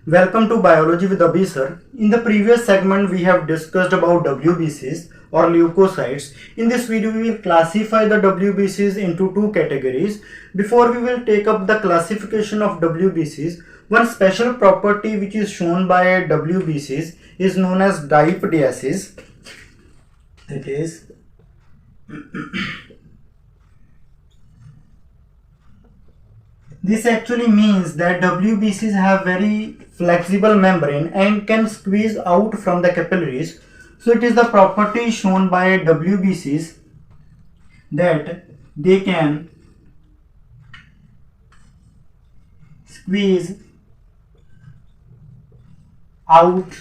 Welcome to Biology with Abhi sir. In the previous segment, we have discussed about WBCs or leukocytes. In this video, we will classify the WBCs into two categories. Before we will take up the classification of WBCs, one special property which is shown by WBCs is known as diapediasis. That is, this actually means that WBCs have very flexible membrane and can squeeze out from the capillaries. So it is the property shown by WBCs that they can squeeze out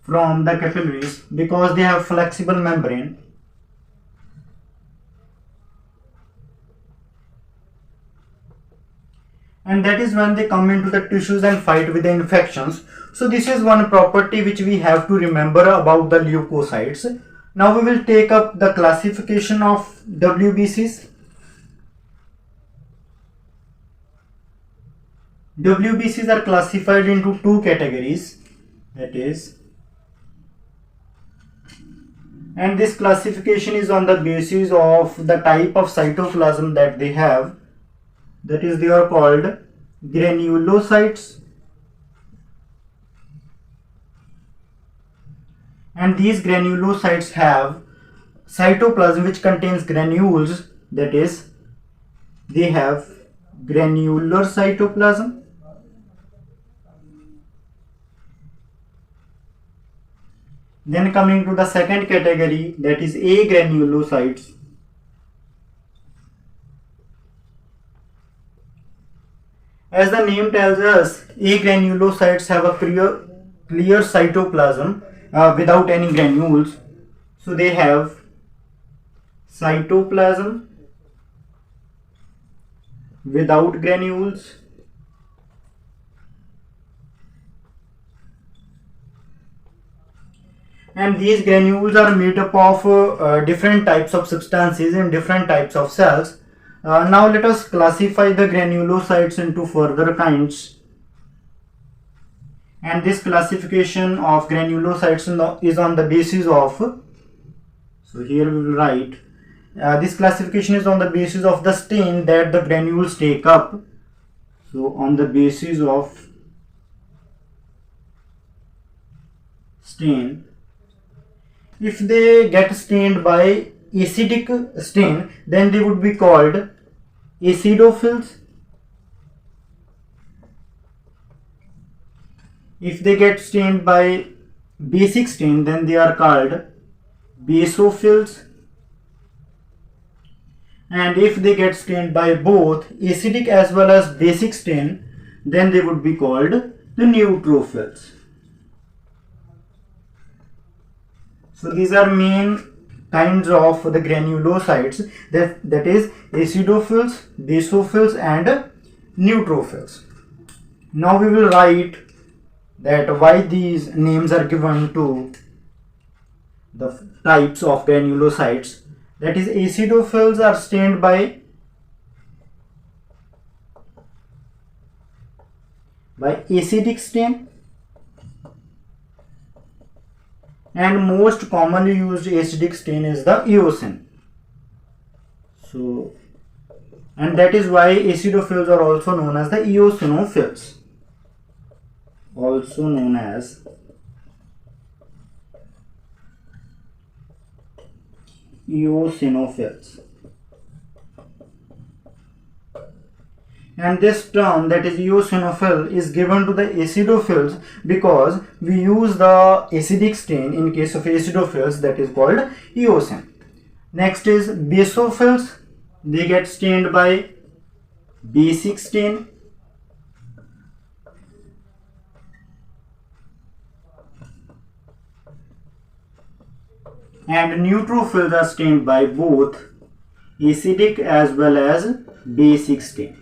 from the capillaries because they have flexible membrane. And that is when they come into the tissues and fight with the infections. So this is one property which we have to remember about the leukocytes. Now we will take up the classification of WBCs. WBCs are classified into two categories, that is, and this classification is on the basis of the type of cytoplasm that they have. That is, they are called granulocytes, and these granulocytes have cytoplasm which contains granules, that is, they have granular cytoplasm. Then coming to the second category, that is agranulocytes. As the name tells us, agranulocytes have a clear cytoplasm without any granules. So they have cytoplasm without granules. And these granules are made up of different types of substances in different types of cells. Now let us classify the granulocytes into further kinds. And this classification of granulocytes is on the basis of, so here we will write, this classification is on the basis of the stain that the granules take up. So on the basis of stain, if they get stained by acidic stain, then they would be called acidophils. If they get stained by basic stain, then they are called basophils. And if they get stained by both acidic as well as basic stain, then they would be called the neutrophils. So these are main kinds of the granulocytes, that is acidophils, basophils and neutrophils. Now we will write that why these names are given to the types of granulocytes. That is, acidophils are stained by acidic stain, and most commonly used acidic stain is the eosin. So, and that is why acidophils are also known as the eosinophils. Also known as eosinophils. And this term, that is eosinophil, is given to the acidophils because we use the acidic stain in case of acidophils, that is called eosin. Next is basophils. They get stained by basic stain. And neutrophils are stained by both acidic as well as basic stain.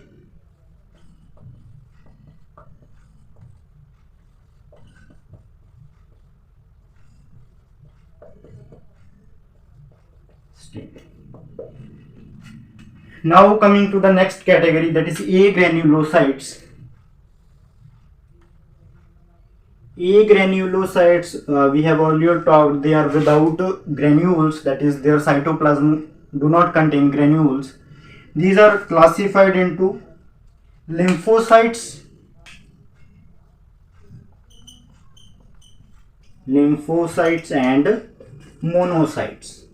Now coming to the next category, that is agranulocytes. Agranulocytes, we have earlier talked, they are without granules, that is their cytoplasm do not contain granules. These are classified into lymphocytes, and monocytes.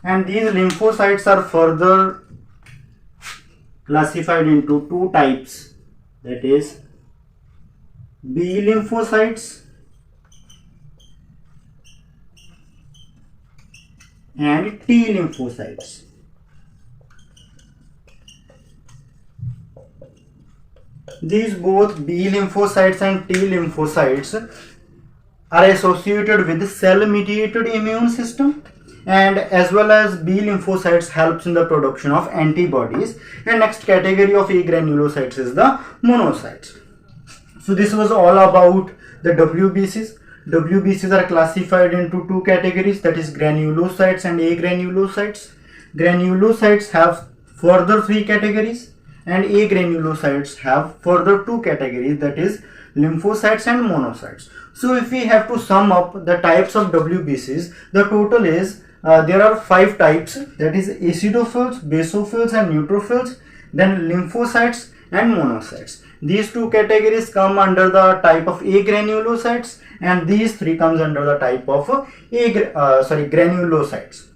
And these lymphocytes are further classified into two types, that is B lymphocytes and T lymphocytes. These both B lymphocytes and T lymphocytes are associated with the cell mediated immune system, and as well as B lymphocytes helps in the production of antibodies. And next category of agranulocytes is the monocytes. So this was all about the WBCs. WBCs are classified into two categories, that is granulocytes and agranulocytes. Granulocytes have further three categories and agranulocytes have further two categories, that is lymphocytes and monocytes. So if we have to sum up the types of WBCs, the total is there are 5 types, that is acidophils, basophils and neutrophils, then lymphocytes and monocytes. These two categories come under the type of agranulocytes, and these three comes under the type of granulocytes.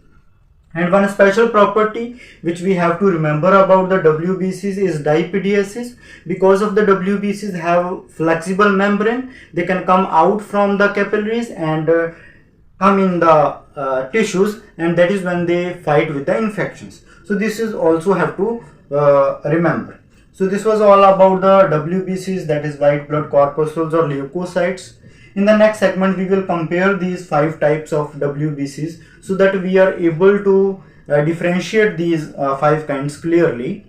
And one special property which we have to remember about the WBCs is dipediasis. Because of the WBCs have flexible membrane, they can come out from the capillaries and come in the tissues, and that is when they fight with the infections. So this is also have to remember. So this was all about the WBCs, that is white blood corpuscles or leukocytes. In the next segment, we will compare these 5 types of WBCs so that we are able to differentiate these 5 kinds clearly.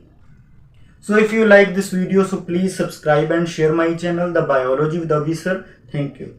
So if you like this video, so please subscribe and share my channel, The Biology with Abhi Sir. Thank you.